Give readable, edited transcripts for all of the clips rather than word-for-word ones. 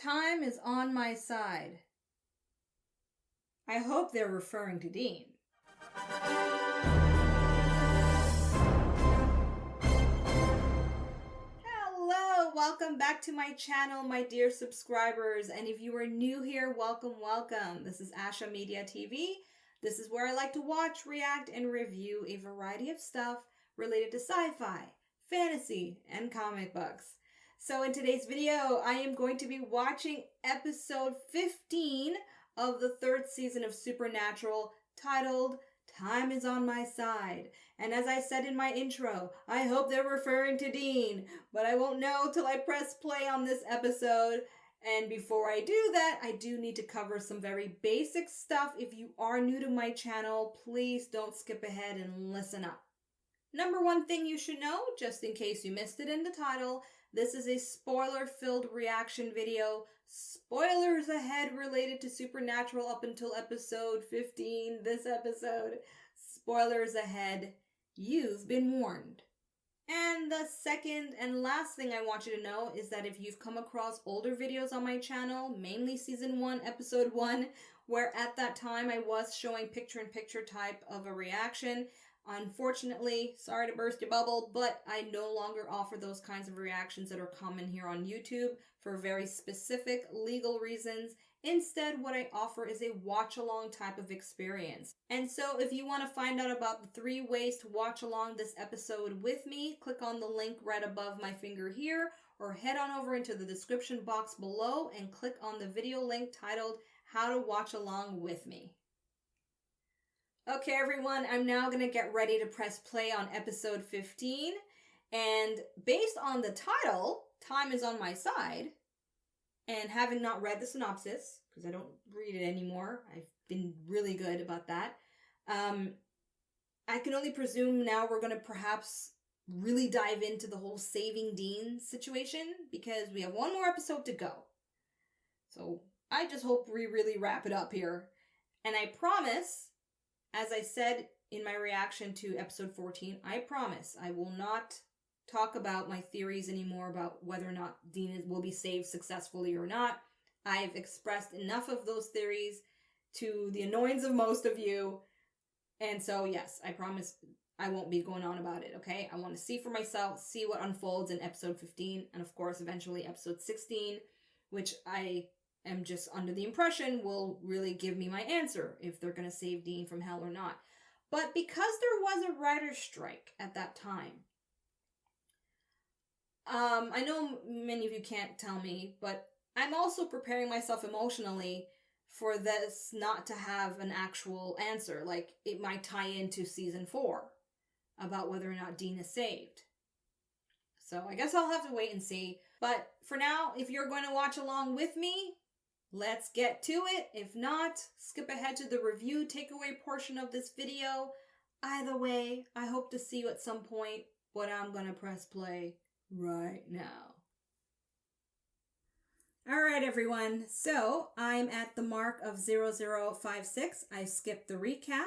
Time is on my side. I hope they're referring to Dean. Hello, welcome back to my channel, my dear subscribers. And if you are new here, welcome, welcome. This is Asha Media TV. This is where I like to watch, react, and review a variety of stuff related to sci-fi, fantasy, and comic books. So in today's video, I am going to be watching episode 15 of the third season of Supernatural, titled Time is on My Side. And as I said in my intro, I hope they're referring to Dean, but I won't know till I press play on this episode. And before I do that, I do need to cover some very basic stuff. If you are new to my channel, please don't skip ahead and listen up. Number one thing you should know, just in case you missed it in the title, this is a spoiler-filled reaction video. Spoilers ahead related to Supernatural up until episode 15, this episode. Spoilers ahead. You've been warned. And the second and last thing I want you to know is that if you've come across older videos on my channel, mainly season 1, episode 1, where at that time I was showing picture-in-picture type of a reaction, unfortunately, sorry to burst your bubble, but I no longer offer those kinds of reactions that are common here on YouTube for very specific legal reasons. Instead, what I offer is a watch-along type of experience. And so if you want to find out about the 3 ways to watch along this episode with me, click on the link right above my finger here, or head on over into the description box below and click on the video link titled How to Watch Along With Me. Okay, everyone, I'm now going to get ready to press play on episode 15. And based on the title, Time is on My Side, and having not read the synopsis, because I don't read it anymore, I've been really good about that, I can only presume now we're going to perhaps really dive into the whole saving Dean situation, because we have one more episode to go. So I just hope we really wrap it up here. And I promise, as I said in my reaction to episode 14, I promise I will not talk about my theories anymore about whether or not Dean will be saved successfully or not. I've expressed enough of those theories to the annoyance of most of you. And so, yes, I promise I won't be going on about it, okay? I want to see for myself, see what unfolds in episode 15, and of course, eventually episode 16, which I am just under the impression will really give me my answer if they're going to save Dean from hell or not. But because there was a writer's strike at that time, I know many of you can't tell me, but I'm also preparing myself emotionally for this not to have an actual answer. Like, it might tie into season 4 about whether or not Dean is saved. So I guess I'll have to wait and see. But for now, if you're going to watch along with me, let's get to it. If not, skip ahead to the review takeaway portion of this video. Either way, I hope to see you at some point, but I'm going to press play right now. Alright everyone, so I'm at the mark of 0056. I skipped the recap,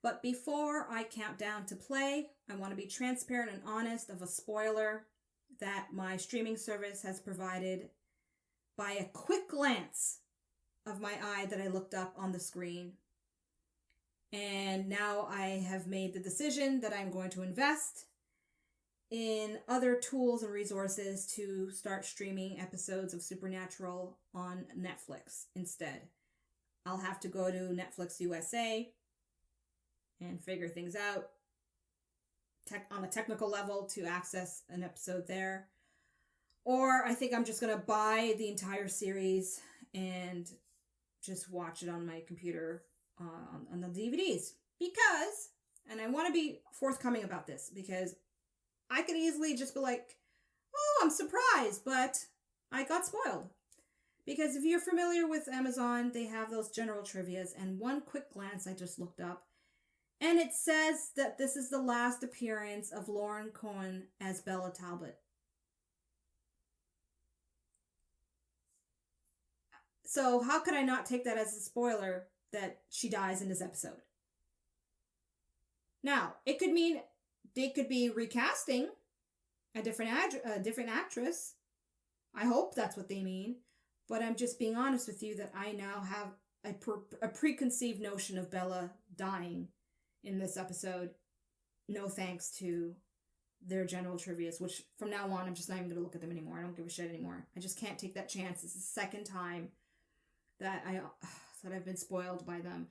but before I count down to play, I want to be transparent and honest of a spoiler that my streaming service has provided by a quick glance of my eye that I looked up on the screen. And now I have made the decision that I'm going to invest in other tools and resources to start streaming episodes of Supernatural on Netflix instead. I'll have to go to Netflix USA and figure things out on a technical level to access an episode there. Or I think I'm just going to buy the entire series and just watch it on my computer on the DVDs. Because, and I want to be forthcoming about this, because I could easily just be like, oh, I'm surprised, but I got spoiled. Because if you're familiar with Amazon, they have those general trivias, and one quick glance I just looked up, and it says that this is the last appearance of Lauren Cohen as Bela Talbot. So how could I not take that as a spoiler that she dies in this episode? Now, it could mean they could be recasting a different actress. I hope that's what they mean. But I'm just being honest with you that I now have a preconceived notion of Bela dying in this episode. No thanks to their general trivias, which from now on I'm just not even going to look at them anymore. I don't give a shit anymore. I just can't take that chance. It's the second time that I've been spoiled by them.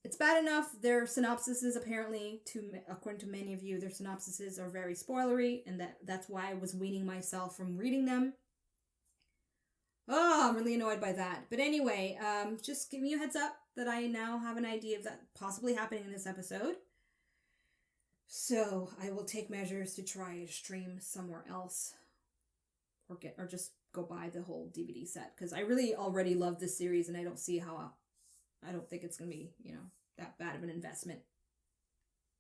It's bad enough their synopsises, apparently, according to many of you, their synopsises are very spoilery, and that's why I was weaning myself from reading them. Oh, I'm really annoyed by that. But anyway, just giving you a heads up that I now have an idea of that possibly happening in this episode. So I will take measures to try to stream somewhere else, or just go buy the whole DVD set, because I really already love this series, and I don't see how. I don't think it's gonna be, that bad of an investment.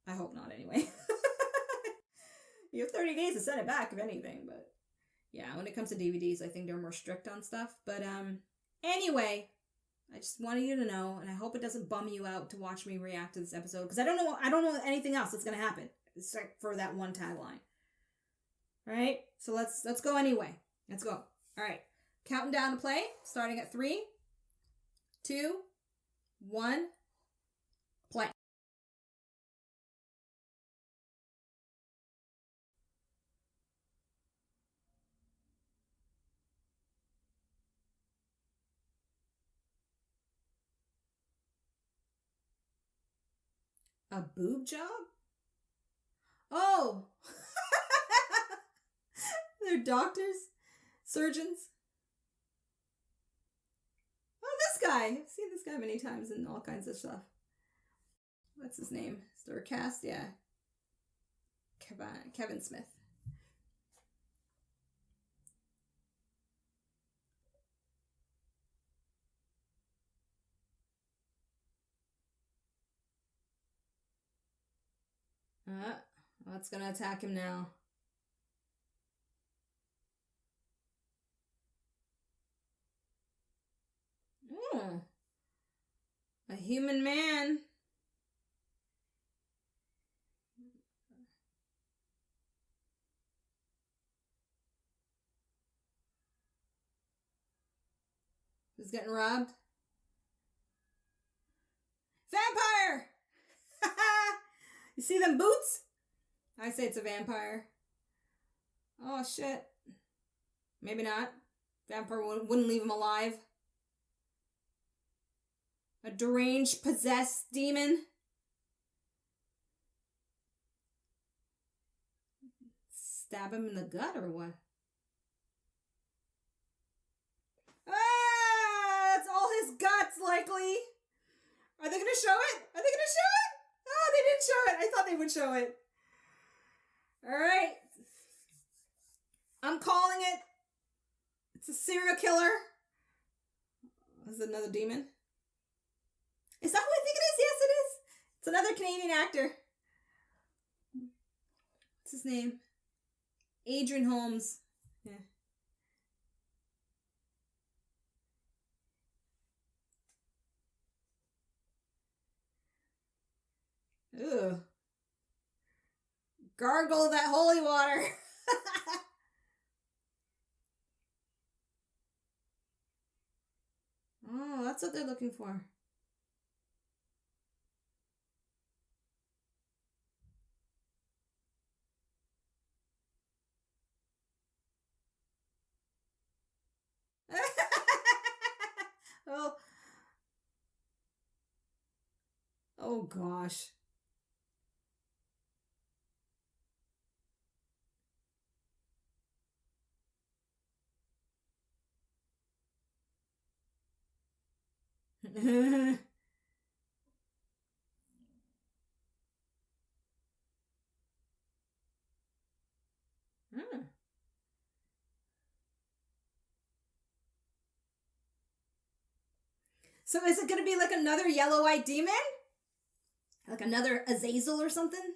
I hope not, anyway. You have 30 days to send it back, if anything, but yeah, when it comes to DVDs, I think they're more strict on stuff. But anyway, I just wanted you to know, and I hope it doesn't bum you out to watch me react to this episode, because I don't know anything else that's gonna happen except for that one tagline. All right, so let's go anyway. Let's go. All right, counting down to play, starting at 3, 2, 1, play. A boob job? Oh! They're doctors? Surgeons? Oh, this guy! I've seen this guy many times in all kinds of stuff. What's his name? Starcast? Yeah. Kevin Smith. What's gonna attack him now? Oh. A human man. Who's getting robbed? Vampire! You see them boots? I say it's a vampire. Oh, shit. Maybe not. Vampire wouldn't leave him alive. A deranged, possessed demon. Stab him in the gut or what? Ah! That's all his guts, likely. Are they gonna show it? Are they gonna show it? Oh, they didn't show it. I thought they would show it. Alright. I'm calling it. It's a serial killer. Is it another demon? Is that who I think it is? Yes, it is. It's another Canadian actor. What's his name? Adrian Holmes. Yeah. Ugh. Gargle that holy water. Oh, that's what they're looking for. Oh. Oh gosh. Hmm. So is it going to be like another yellow-eyed demon? Like another Azazel or something?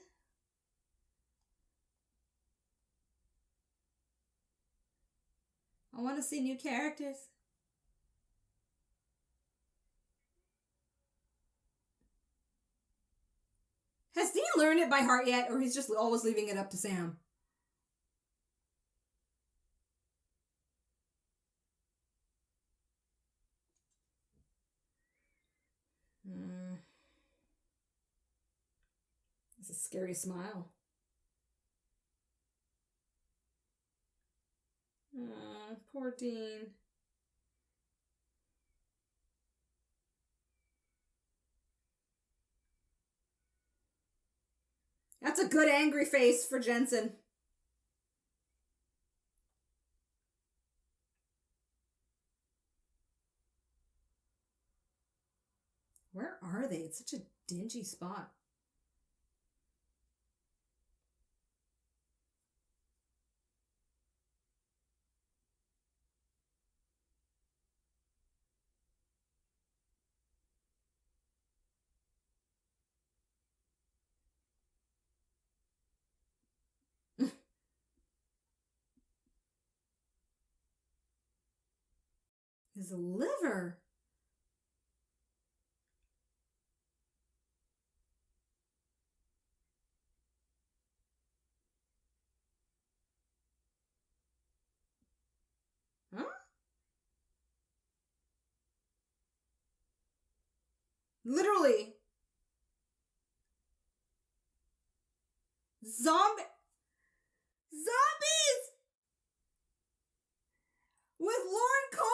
I want to see new characters. Has Dean learned it by heart yet, or he's just always leaving it up to Sam? Scary smile. Oh, poor Dean. That's a good angry face for Jensen. Where are they? It's such a dingy spot. His liver. Huh? Literally. Zombies with Lauren Cohen.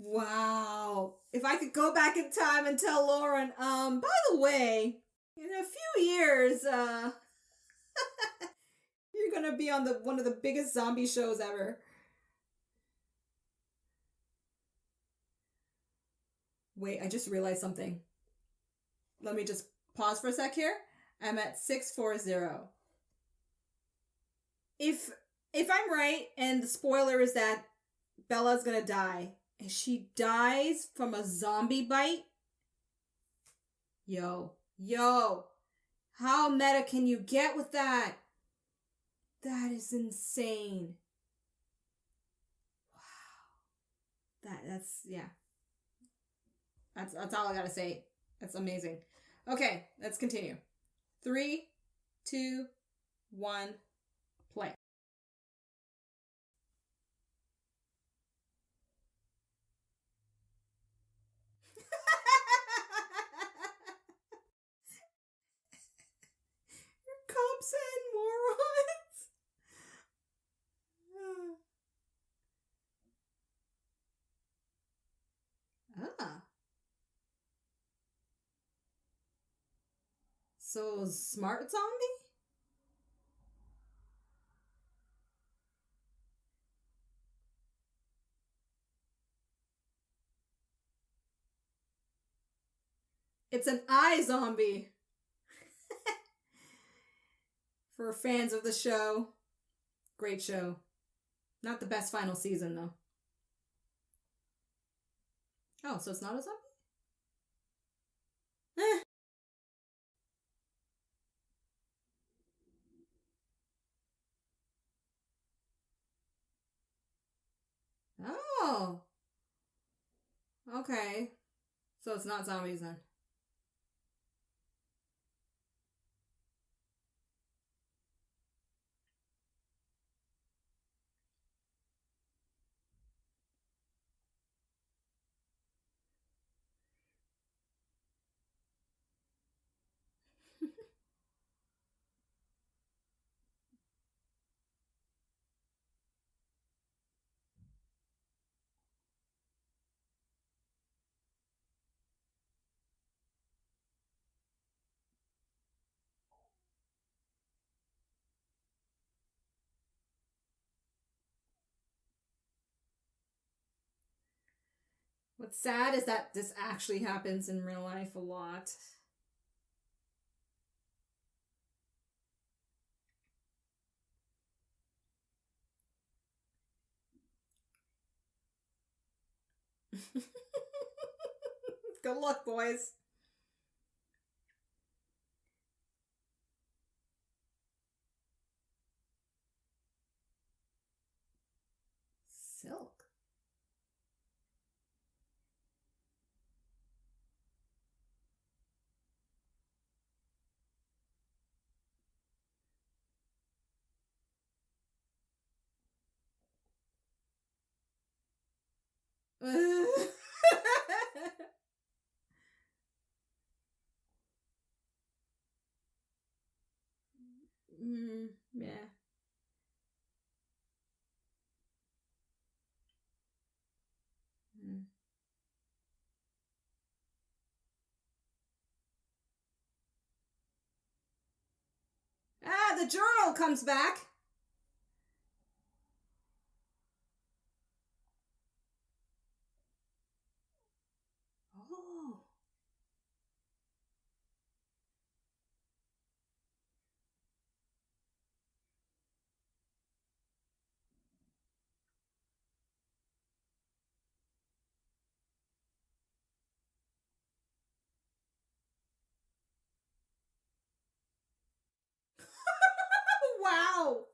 Wow. If I could go back in time and tell Lauren, by the way, in a few years, you're gonna be on one of the biggest zombie shows ever. Wait, I just realized something. Let me just pause for a sec here. I'm at 640. If I'm right, and the spoiler is that Bella's gonna die, and she dies from a zombie bite, yo, how meta can you get with that? That is insane. Wow. That's yeah. That's all I gotta say. That's amazing. Okay, let's continue. 3, 2, 1, play. Cops and morons. Ah. So, smart zombie? It's an eye zombie. For fans of the show. Great show. Not the best final season, though. Oh, so it's not a zombie? Eh. Oh. Okay. So it's not zombies then. What's sad is that this actually happens in real life a lot. Good luck, boys. Silk. Yeah. Mm. Ah, the journal comes back. Oh. Wow.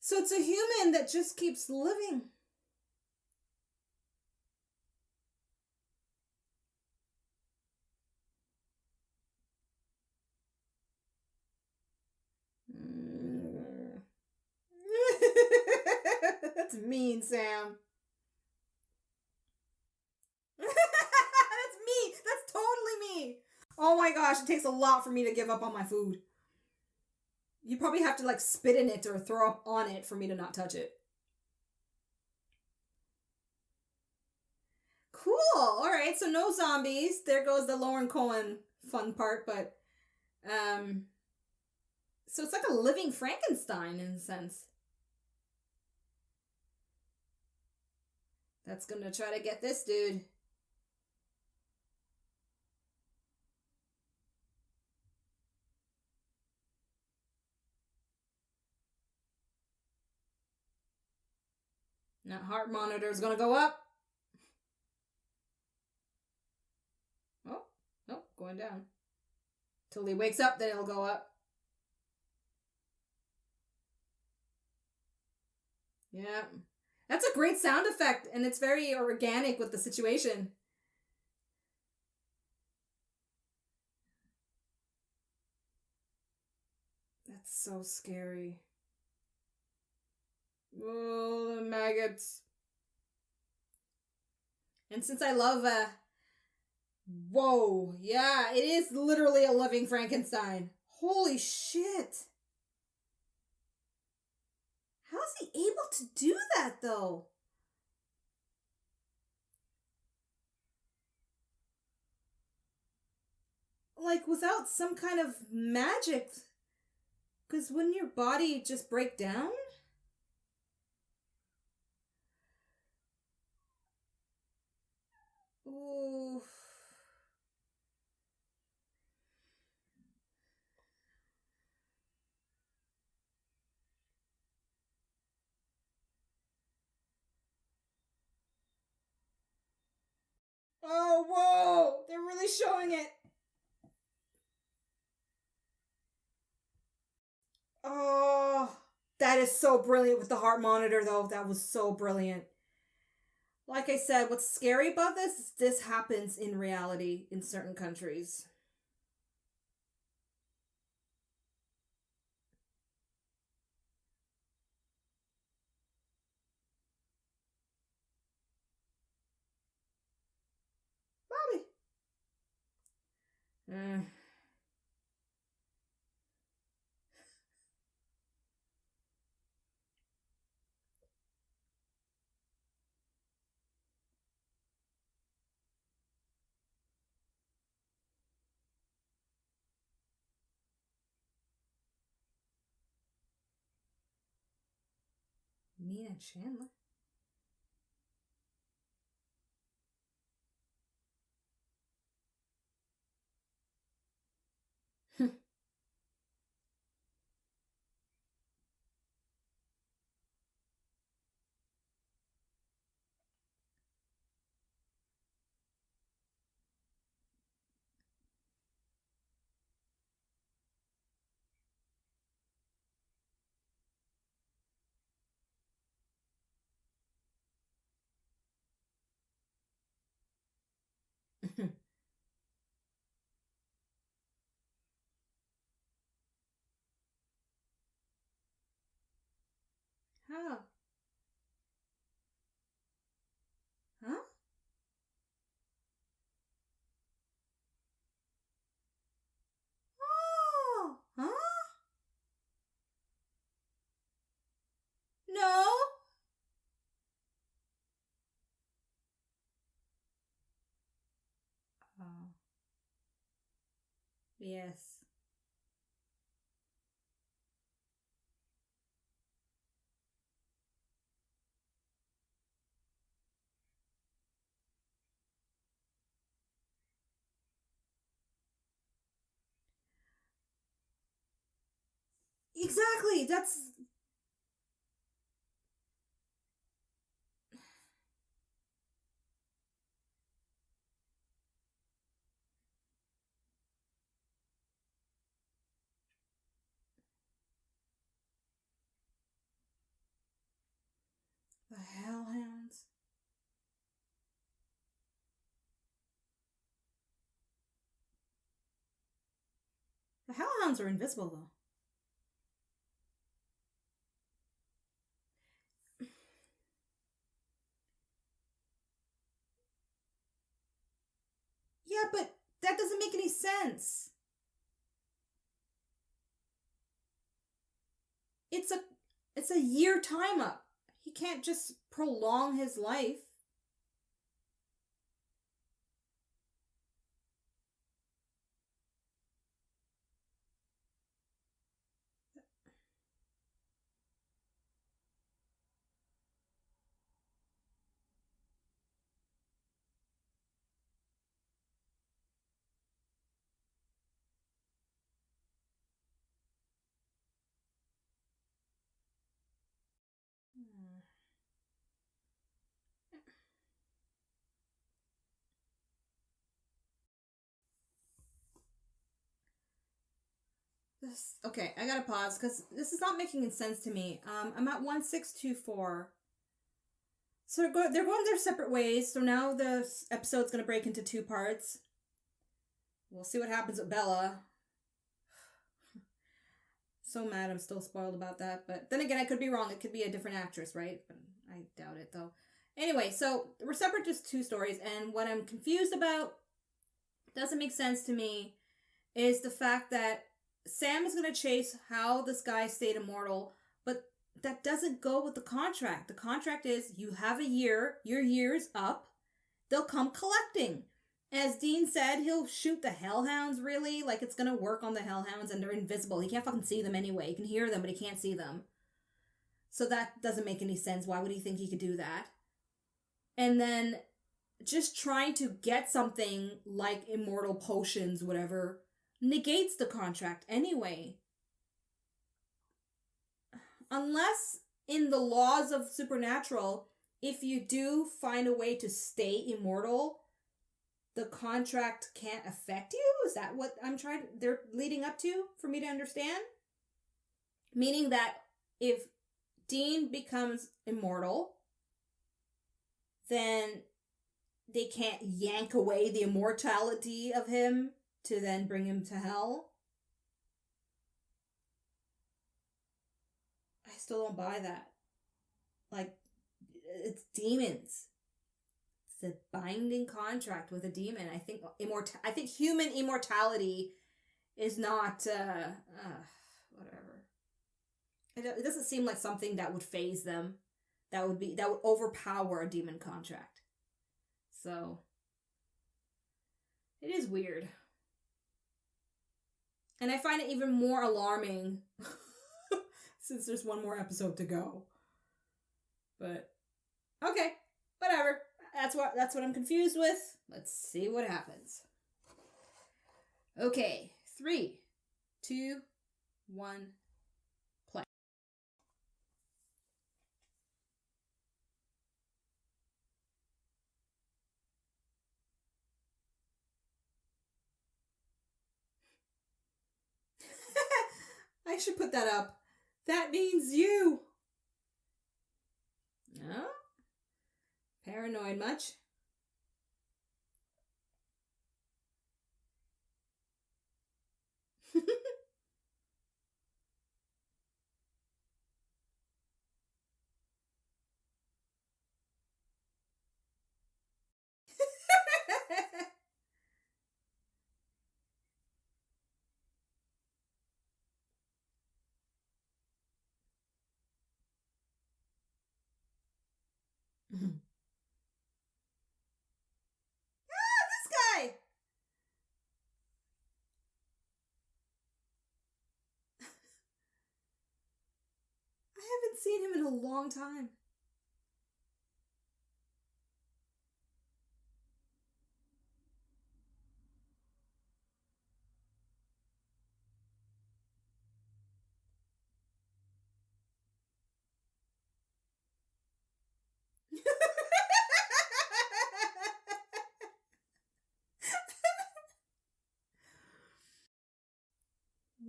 So it's a human that just keeps living. Mm. That's mean, Sam. That's me. That's totally me. Oh my gosh, it takes a lot for me to give up on my food. You probably have to like spit in it or throw up on it for me to not touch it. Cool. All right. So no zombies. There goes the Lauren Cohen fun part, but um so it's like a living Frankenstein in a sense. That's going to try to get this dude. That heart monitor is going to go up. Oh, nope, going down. Till he wakes up, then it'll go up. Yeah. That's a great sound effect, and it's very organic with the situation. That's so scary. Oh, the maggots. And since I love whoa, yeah, it is literally a living Frankenstein. Holy shit. How's he able to do that though? Like without some kind of magic. Because wouldn't your body just break down? Ooh. Oh, whoa! They're really showing it. Oh, that is so brilliant with the heart monitor, though. That was so brilliant. Like I said, what's scary about this is this happens in reality in certain countries. Bobby. Mm. Mina Chandler. How? Oh. Yes. Exactly. That's the hellhounds. The hellhounds are invisible though. Yeah, but that doesn't make any sense. It's a it's a year time up. He can't just prolong his life. Hmm. This okay. I gotta pause because this is not making sense to me. I'm at 1624. So they're going their separate ways. So now the episode's gonna break into two parts. We'll see what happens with Bella. So mad I'm still spoiled about that. But then again, I could be wrong. It could be a different actress, right? But I doubt it though. Anyway, so we're separate, just two stories. And what I'm confused about, doesn't make sense to me, is the fact that Sam is going to chase how this guy stayed immortal, but that doesn't go with the contract. The contract is you have a year, your year's up, they'll come collecting. As Dean said, he'll shoot the hellhounds, really. Like, it's gonna work on the hellhounds, and they're invisible. He can't fucking see them anyway. He can hear them, but he can't see them. So that doesn't make any sense. Why would he think he could do that? And then just trying to get something like immortal potions, whatever, negates the contract anyway. Unless in the laws of supernatural, if you do find a way to stay immortal, the contract can't affect you? Is that what they're leading up to for me to understand? Meaning that if Dean becomes immortal, then they can't yank away the immortality of him to then bring him to hell. I still don't buy that. Like, it's demons. It's a binding contract with a demon. I think I think human immortality is not whatever. It doesn't seem like something that would phase them. That would overpower a demon contract. So it is weird. And I find it even more alarming since there's one more episode to go. But okay, whatever. That's what I'm confused with. Let's see what happens. Okay, 3, 2, 1, play. I should put that up. That means you. No? Paranoid much? This guy! haven't seen him in a long time.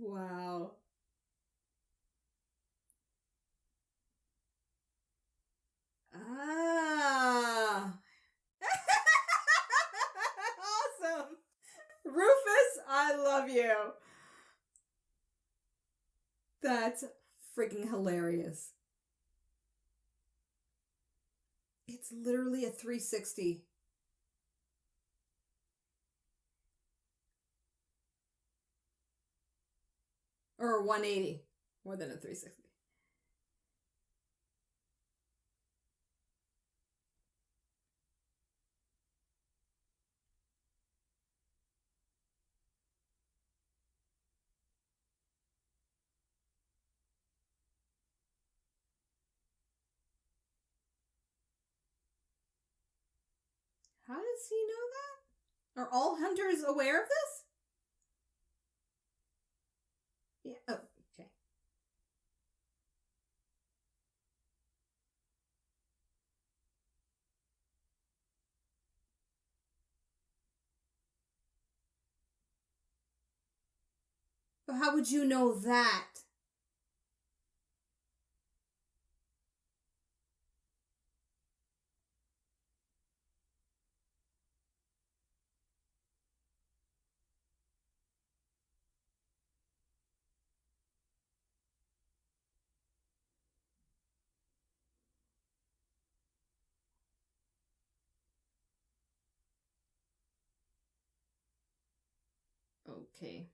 Wow. Ah. Awesome. Rufus, I love you. That's freaking hilarious. It's literally a 360. Or a 180. More than a 360. How does he know that? Are all hunters aware of this? Yeah. Oh, okay. But how would you know that? Okay.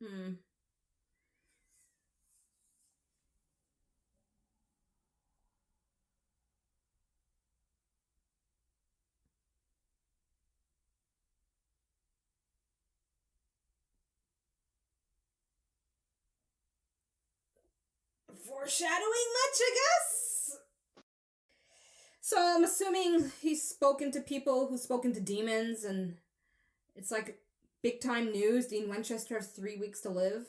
Hmm. Foreshadowing much, I guess? So I'm assuming he's spoken to people who've spoken to demons, and it's like big time news. Dean Winchester has 3 weeks to live.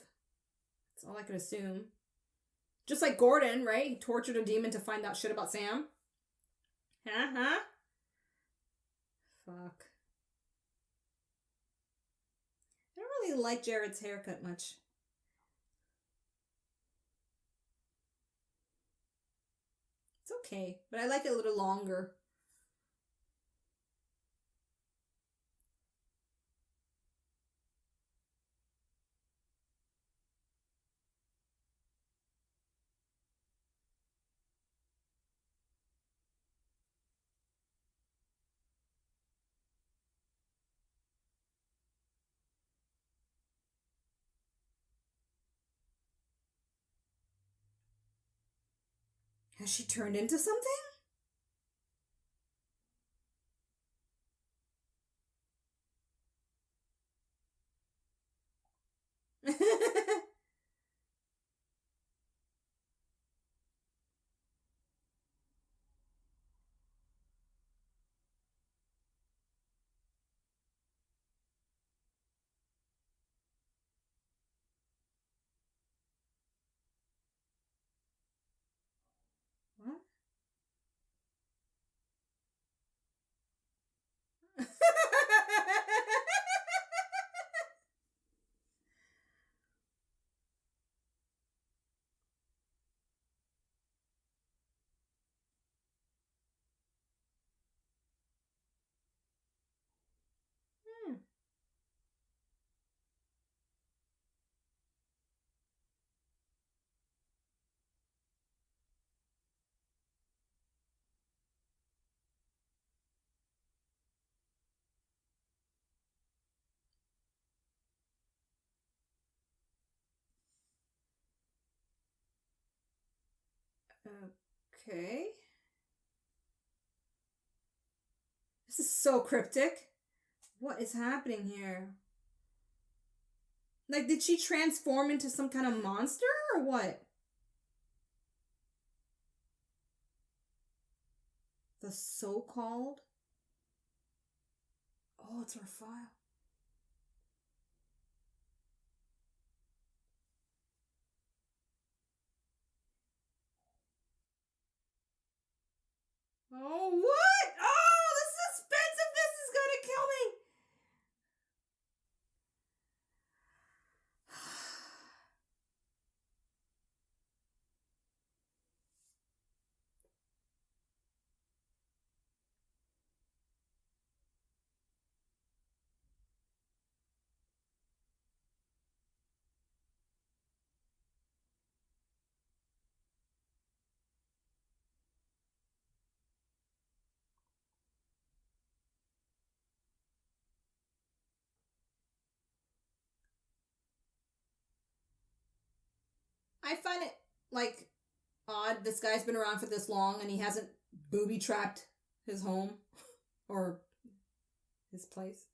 That's all I could assume. Just like Gordon, right? He tortured a demon to find out shit about Sam. Huh? Fuck. I don't really like Jared's haircut much. It's okay, but I like it a little longer. Has she turned into something? What? Hmm. Okay. This is so cryptic. What is happening here? Like, did she transform into some kind of monster or what? The so-called? Oh, it's our file. Oh, what? Oh, the suspense of this is gonna kill me. I find it like odd. This guy's been around for this long and he hasn't booby trapped his home or his place.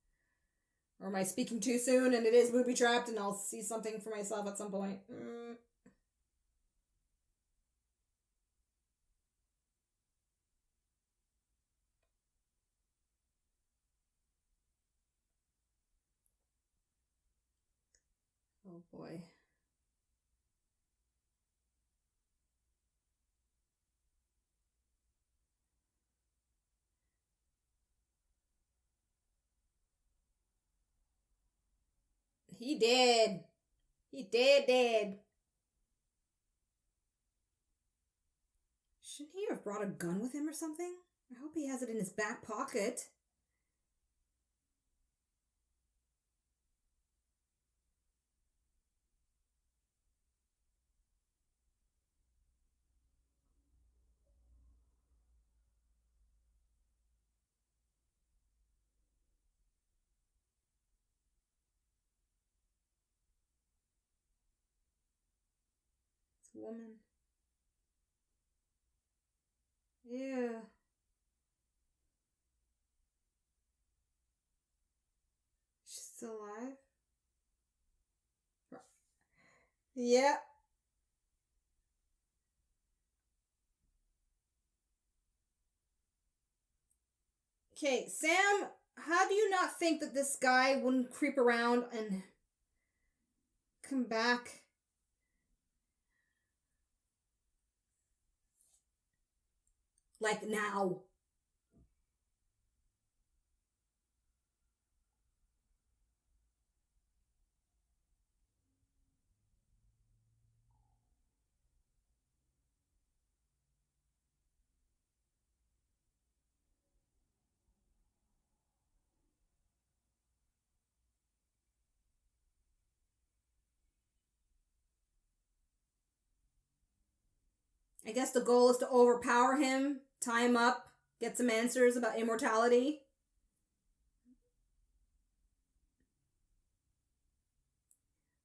Or am I speaking too soon and it is booby trapped and I'll see something for myself at some point? Oh boy. He did. He did. Shouldn't he have brought a gun with him or something? I hope he has it in his back pocket. This woman. Yeah. She's still alive? Yeah. Okay, Sam, how do you not think that this guy wouldn't creep around and come back? Like now. I guess the goal is to overpower him, tie him up, get some answers about immortality.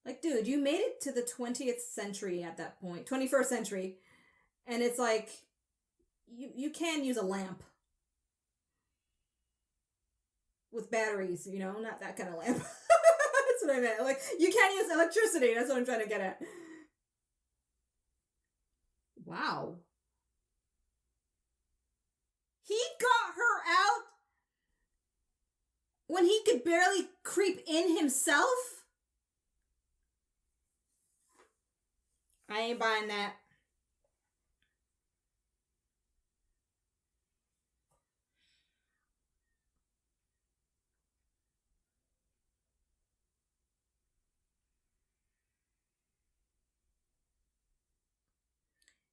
Like, dude, you made it to the 20th century at that point, 21st century, and it's like, you can use a lamp with batteries, you know, not that kind of lamp. That's what I meant. Like, you can't use electricity. That's what I'm trying to get at. Wow. He got her out when he could barely creep in himself? I ain't buying that.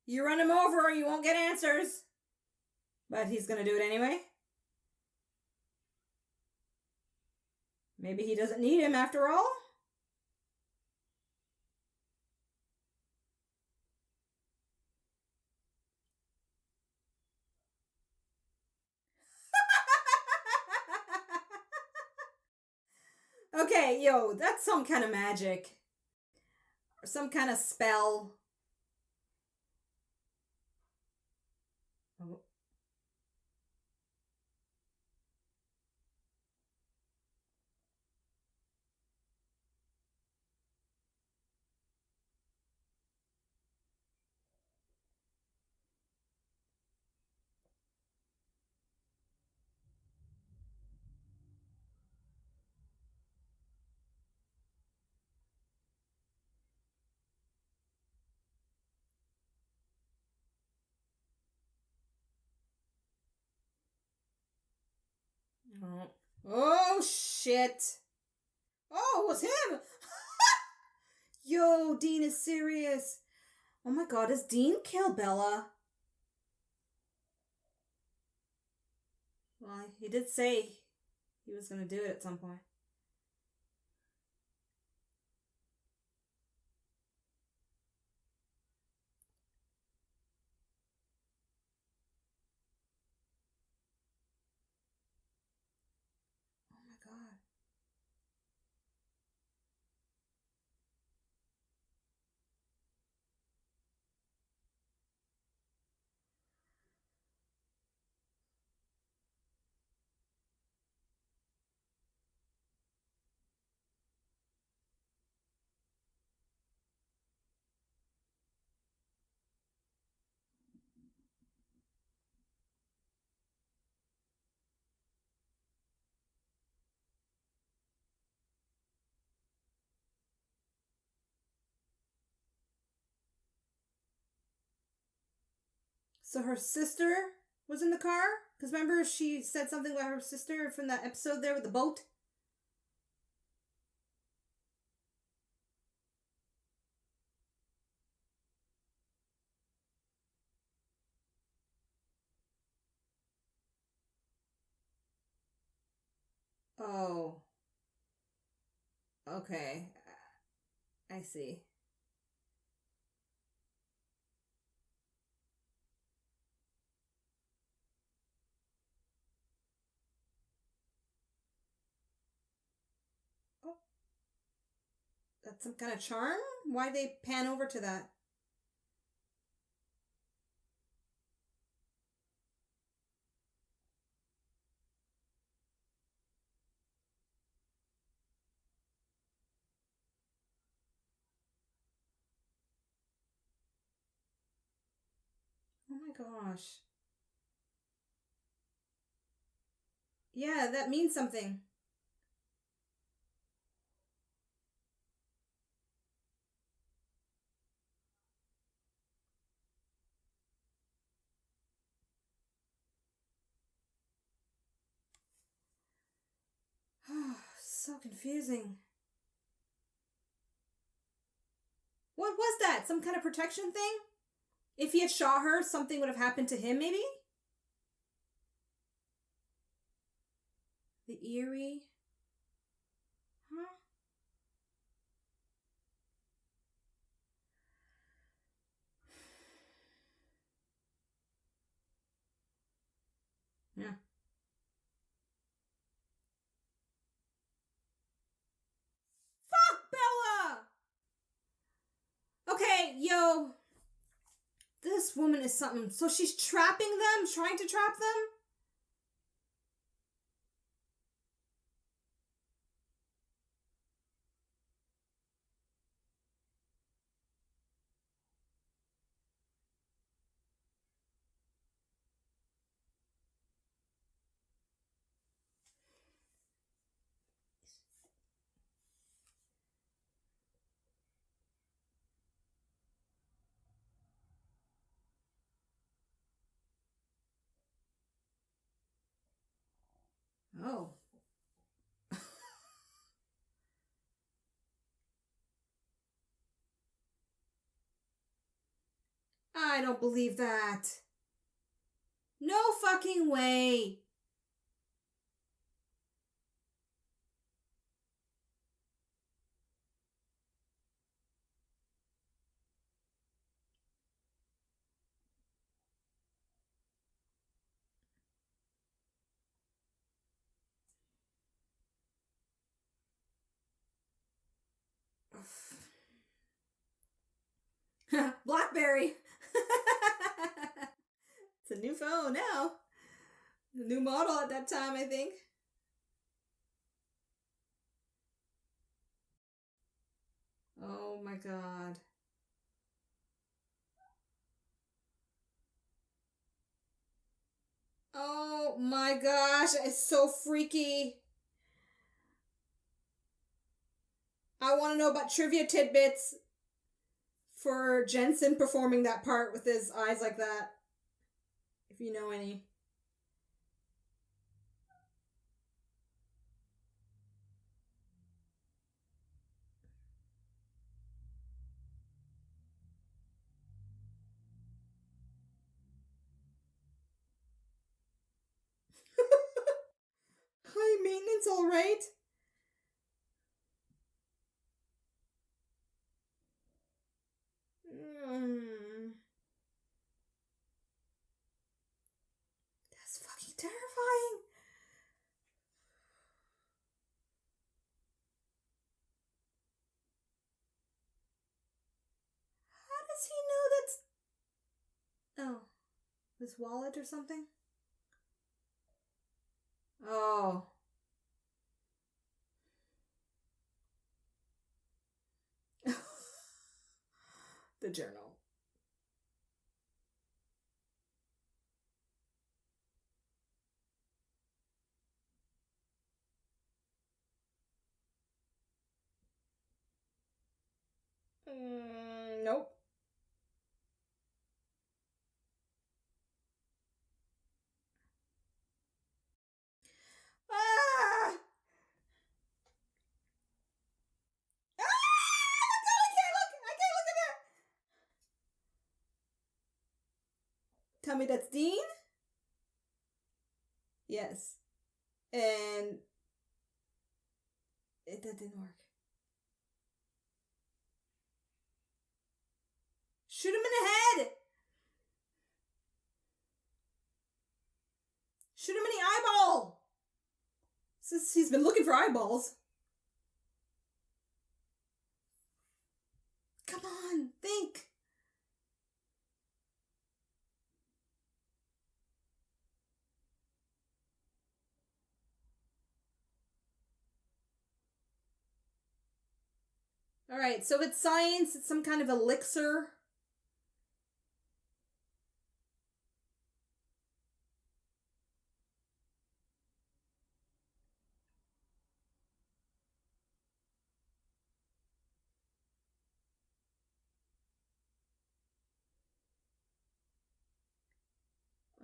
You run him over, you won't get answers. But he's gonna do it anyway. Maybe he doesn't need him after all. Okay, yo, that's some kind of magic. Or some kind of spell. Oh. Oh, oh shit. Oh, it was him. Yo, Dean is serious. Oh my god, does Dean kill Bella? Well, he did say he was gonna do it at some point. Oh my god. So her sister was in the car? Because remember she said something about her sister from that episode there with the boat? Oh, okay. I see. Oh, that's some kind of charm? Why they pan over to that? Oh my gosh. Yeah, that means something. So confusing. What was that? Some kind of protection thing? If he had shot her, something would have happened to him, maybe? The eerie. Huh? Yeah. Fuck Bella! Okay, yo. This woman is something. So she's trapping them? Trying to trap them? Oh. I don't believe that. No fucking way. Blackberry. It's a new phone now. A new model at that time, I think. Oh my god. Oh my gosh, it's so freaky. I want to know about trivia tidbits for Jensen performing that part with his eyes like that. If you know any. points, all right. That's fucking terrifying. How does he know that's... Oh, his wallet or something? Oh. The journal. Nope. Ah! Ah! I can't look! I can't look at that! Tell me that's Dean? Yes. And that didn't work. Shoot him in the head! Shoot him in the eyeball! Since he's been looking for eyeballs. Come on, think. All right, so it's science. It's some kind of elixir.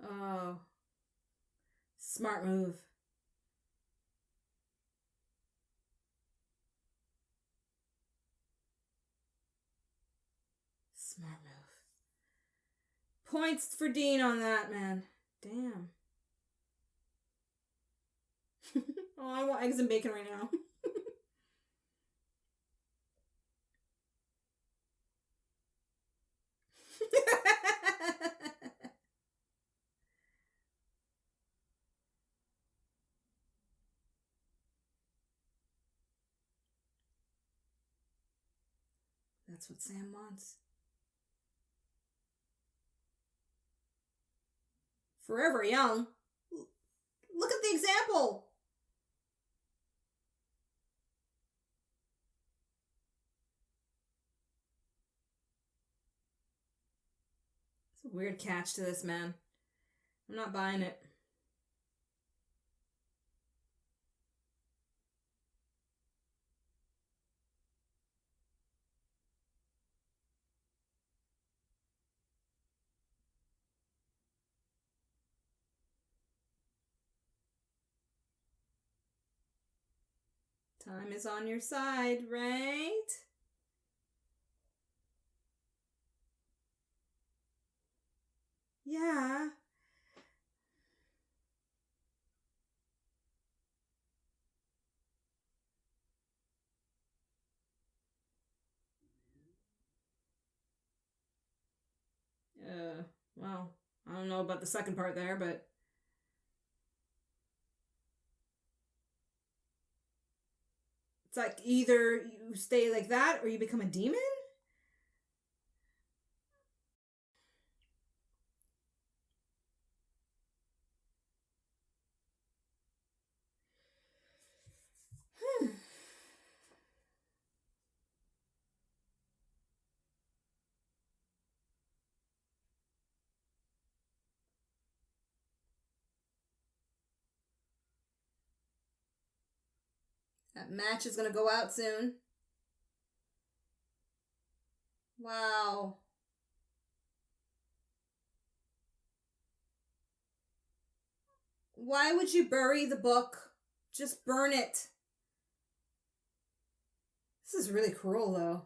Oh. Smart move. Smart move. Points for Dean on that, man. Damn. Oh, I want eggs and bacon right now. That's what Sam wants. Forever young. Look at the example. It's a weird catch to this, man. I'm not buying it. Time is on your side, right? Yeah. Well, I don't know about the second part there, but... It's like either you stay like that or you become a demon? That match is going to go out soon. Wow. Why would you bury the book? Just burn it. This is really cruel, though.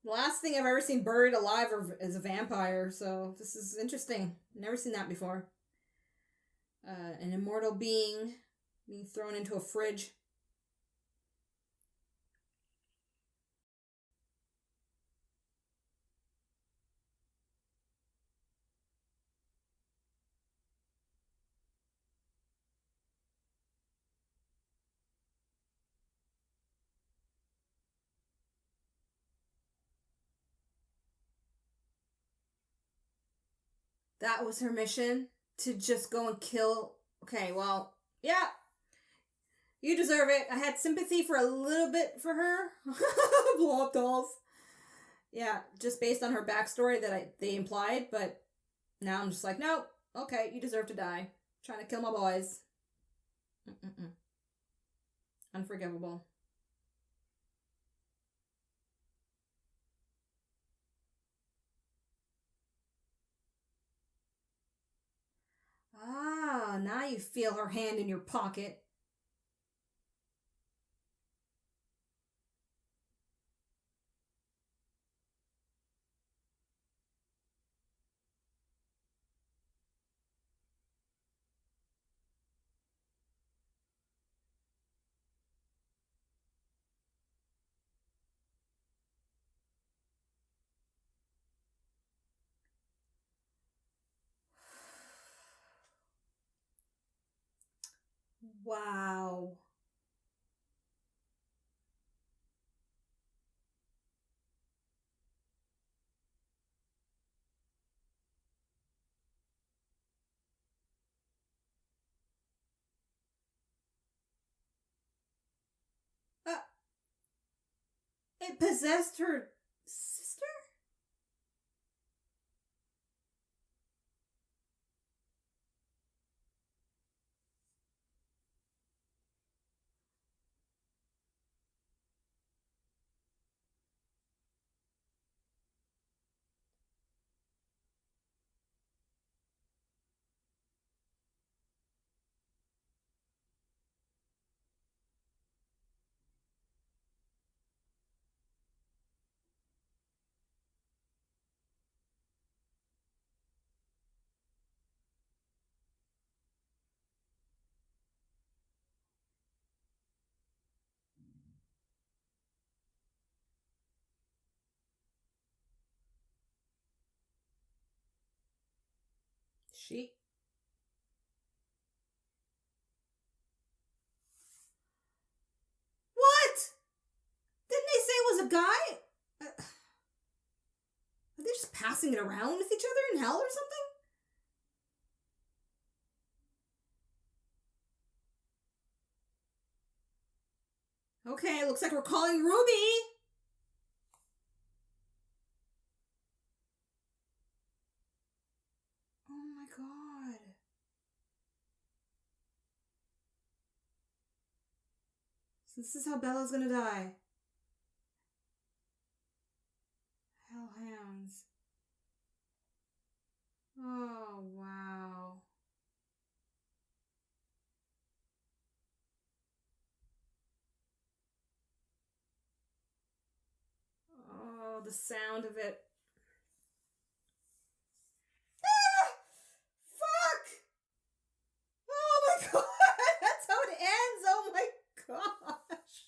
The last thing I've ever seen buried alive is a vampire, so this is interesting. Never seen that before. An immortal being being thrown into a fridge. That was her mission? To just go and kill. Okay, well, yeah, you deserve it. I had sympathy for a little bit for her. Blow up dolls. Yeah, just based on her backstory that they implied, but now I'm just like, no, okay, you deserve to die. Trying to kill my boys. Mm-mm-mm. Unforgivable. Ah, now you feel her hand in your pocket. Wow. Uh, it possessed her sister? She. What? Didn't they say it was a guy? Are they just passing it around with each other in hell or something? Okay, looks like we're calling Ruby. Oh my god. So this is how Bella's gonna die. Hellhounds. Oh, wow. Oh, the sound of it. Ah! Fuck! Oh my god! That's how it ends! Oh my gosh!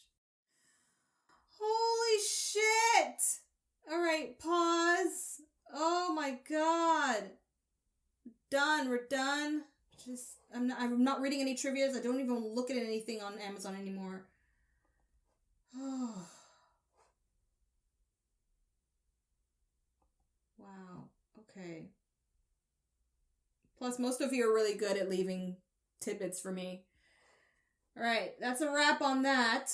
Holy shit! Alright, pause. Oh my god. Done. We're done. Just I'm not reading any trivias. I don't even look at anything on Amazon anymore. Oh. Wow. Okay. Plus, most of you are really good at leaving tidbits for me. All right, that's a wrap on that.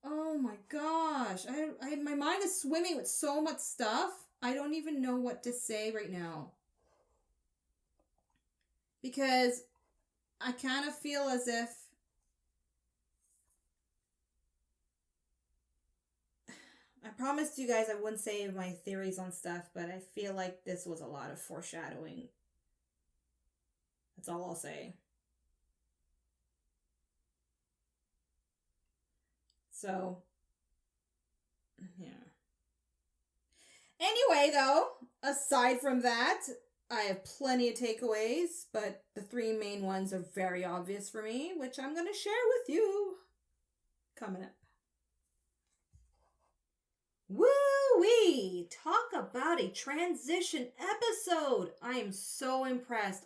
Oh my gosh, my mind is swimming with so much stuff. I don't even know what to say right now because I kind of feel as if I promised you guys I wouldn't say my theories on stuff, but I feel like this was a lot of foreshadowing. That's all I'll say. So, yeah. Anyway, though, aside from that, I have plenty of takeaways, but the three main ones are very obvious for me, which I'm going to share with you coming up. Woo-wee! Talk about a transition episode! I am so impressed.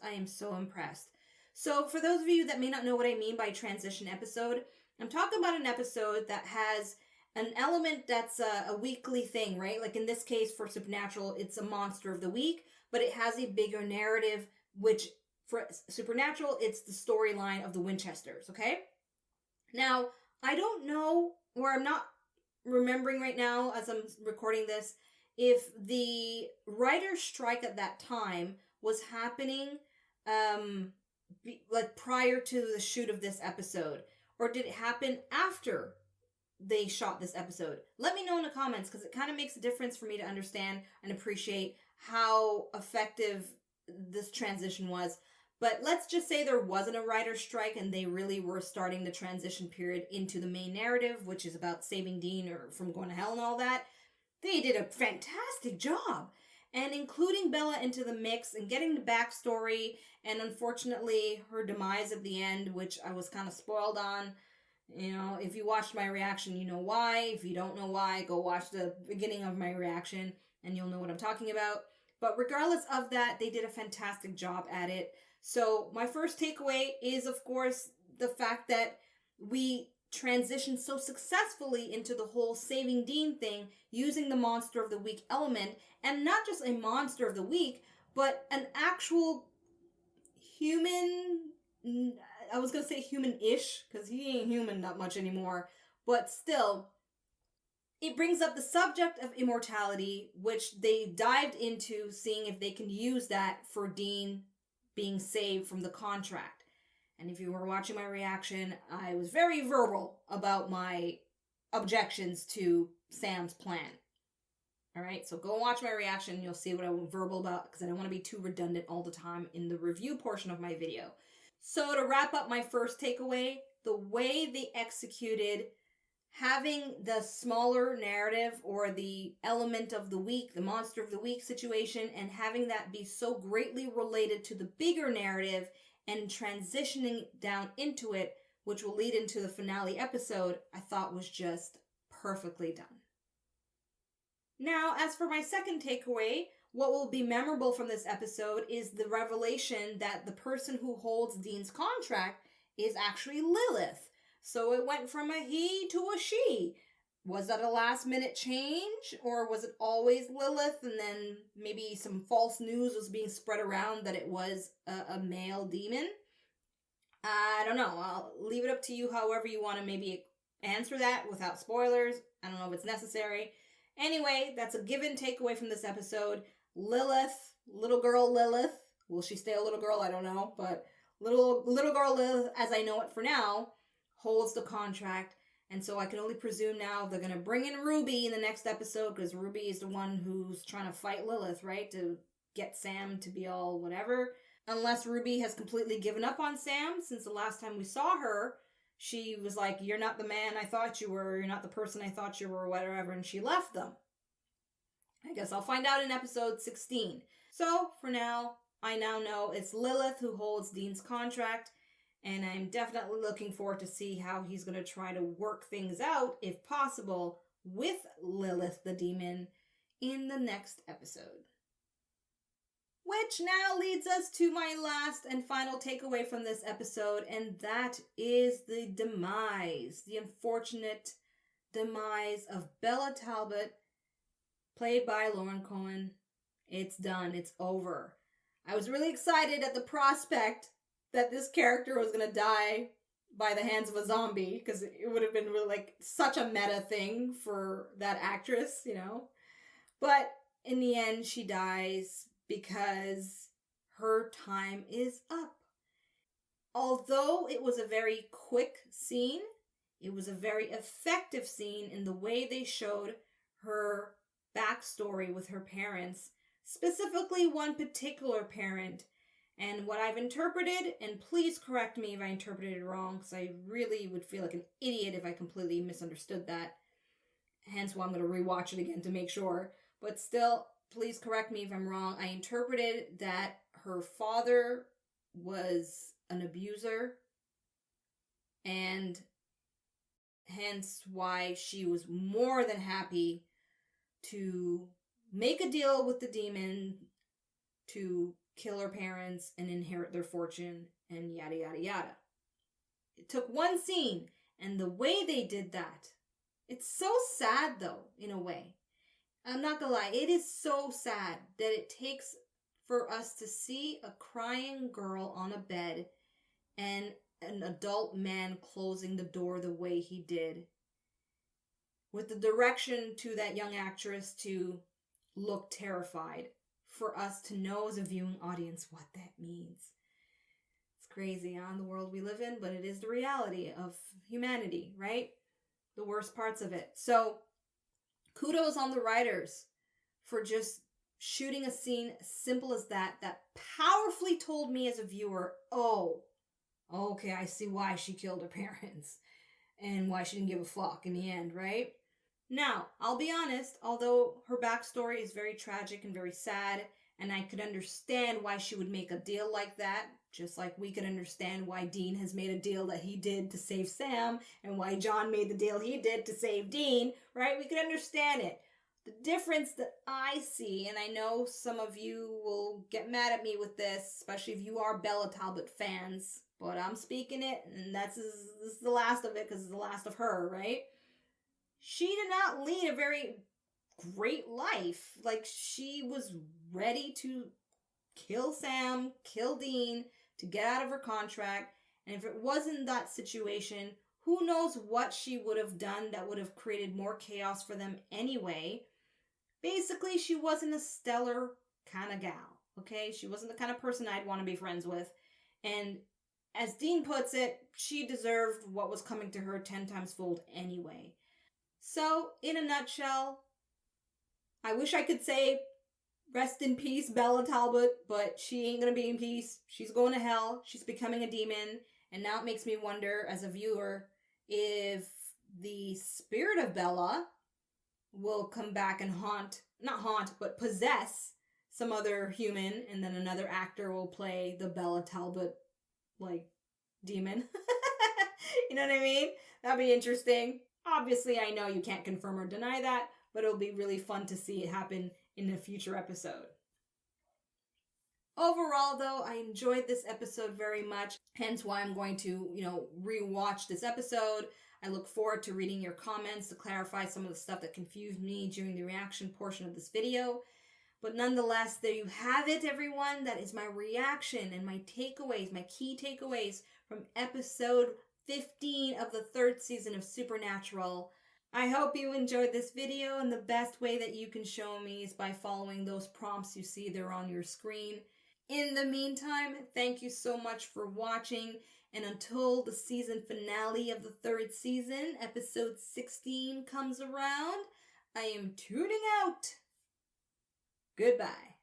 So, for those of you that may not know what I mean by transition episode, I'm talking about an episode that has an element that's a weekly thing, right? Like in this case, for Supernatural, it's a monster of the week, but it has a bigger narrative, which for Supernatural, it's the storyline of the Winchesters, okay? Now, I don't know, or I'm not remembering right now as I'm recording this, if the writer's strike at that time was happening like prior to the shoot of this episode, or did it happen after they shot this episode? Let me know in the comments, because it kind of makes a difference for me to understand and appreciate how effective this transition was. But let's just say there wasn't a writer's strike and they really were starting the transition period into the main narrative, which is about saving Dean or from going to hell and all that. They did a fantastic job. And including Bela into the mix and getting the backstory, and unfortunately her demise at the end, which I was kind of spoiled on. You know, if you watched my reaction, you know why. If you don't know why, go watch the beginning of my reaction and you'll know what I'm talking about. But regardless of that, they did a fantastic job at it. So my first takeaway is, of course, the fact that we transitioned so successfully into the whole saving Dean thing using the monster of the week element, and not just a monster of the week, but an actual human, I was going to say human-ish, because he ain't human that much anymore, but still, it brings up the subject of immortality, which they dived into, seeing if they can use that for Dean being saved from the contract. And if you were watching my reaction, I was very verbal about my objections to Sam's plan. Alright, so go and watch my reaction and you'll see what I'm verbal about, because I don't want to be too redundant all the time in the review portion of my video. So to wrap up my first takeaway, the way they executed having the smaller narrative or the element of the week, the monster of the week situation, and having that be so greatly related to the bigger narrative and transitioning down into it, which will lead into the finale episode, I thought was just perfectly done. Now, as for my second takeaway, what will be memorable from this episode is the revelation that the person who holds Dean's contract is actually Lilith. So it went from a he to a she. Was that a last minute change, or was it always Lilith and then maybe some false news was being spread around that it was a male demon? I don't know. I'll leave it up to you however you want to maybe answer that without spoilers. I don't know if it's necessary. Anyway, that's a given takeaway from this episode. Lilith, little girl Lilith. Will she stay a little girl? I don't know. But little girl Lilith, as I know it for now, holds the contract. And so I can only presume now they're going to bring in Ruby in the next episode, because Ruby is the one who's trying to fight Lilith, right? To get Sam to be all whatever. Unless Ruby has completely given up on Sam, since the last time we saw her, she was like, you're not the man I thought you were, you're not the person I thought you were, whatever, and she left them. I guess I'll find out in episode 16. So, for now, I now know it's Lilith who holds Dean's contract, and I'm definitely looking forward to see how he's going to try to work things out, if possible, with Lilith the demon in the next episode. Which now leads us to my last and final takeaway from this episode, and that is the demise, the unfortunate demise of Bela Talbot, played by Lauren Cohen. It's done. It's over. I was really excited at the prospect that this character was going to die by the hands of a zombie, because it would have been really like such a meta thing for that actress, you know. But in the end, she dies because her time is up. Although it was a very quick scene, it was a very effective scene in the way they showed her backstory with her parents, specifically one particular parent. And what I've interpreted, and please correct me if I interpreted it wrong, because I really would feel like an idiot if I completely misunderstood that. Hence why I'm going to rewatch it again to make sure. But still, please correct me if I'm wrong, I interpreted that her father was an abuser, and hence why she was more than happy to make a deal with the demon to kill her parents and inherit their fortune and yada yada yada. It took one scene, and the way they did that, it's so sad though, in a way. I'm not gonna lie, it is so sad that it takes for us to see a crying girl on a bed and an adult man closing the door the way he did, with the direction to that young actress to look terrified, for us to know as a viewing audience what that means. It's crazy, huh? The world we live in, but it is the reality of humanity, right? The worst parts of it. So kudos on the writers for just shooting a scene simple as that powerfully told me as a viewer, oh, okay, I see why she killed her parents and why she didn't give a fuck in the end, right? Now, I'll be honest, although her backstory is very tragic and very sad, and I could understand why she would make a deal like that, just like we could understand why Dean has made a deal that he did to save Sam, and why John made the deal he did to save Dean, right? We could understand it. The difference that I see, and I know some of you will get mad at me with this, especially if you are Bella Talbot fans, but I'm speaking it, and this is the last of it because it's the last of her, right? She did not lead a very great life. Like, she was ready to kill Sam, kill Dean, to get out of her contract. And if it wasn't that situation, who knows what she would have done that would have created more chaos for them anyway. Basically, she wasn't a stellar kind of gal, okay? She wasn't the kind of person I'd want to be friends with. And as Dean puts it, she deserved what was coming to her 10 times fold anyway. So, in a nutshell, I wish I could say rest in peace, Bella Talbot, but she ain't gonna be in peace. She's going to hell. She's becoming a demon. And now it makes me wonder, as a viewer, if the spirit of Bella will come back and but possess some other human, and then another actor will play the Bella Talbot, like, demon. You know what I mean? That'd be interesting. Obviously, I know you can't confirm or deny that, but it'll be really fun to see it happen in a future episode. Overall, though, I enjoyed this episode very much, hence why I'm going to, rewatch this episode. I look forward to reading your comments to clarify some of the stuff that confused me during the reaction portion of this video. But nonetheless, there you have it, everyone. That is my reaction and my takeaways, my key takeaways from episode 15 of the 3rd season of Supernatural. I hope you enjoyed this video, and the best way that you can show me is by following those prompts you see there on your screen. In the meantime, thank you so much for watching, and until the season finale of the 3rd season, episode 16, comes around, I am tuning out. Goodbye.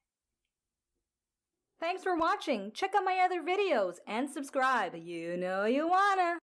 Thanks for watching. Check out my other videos and subscribe. You know you wanna.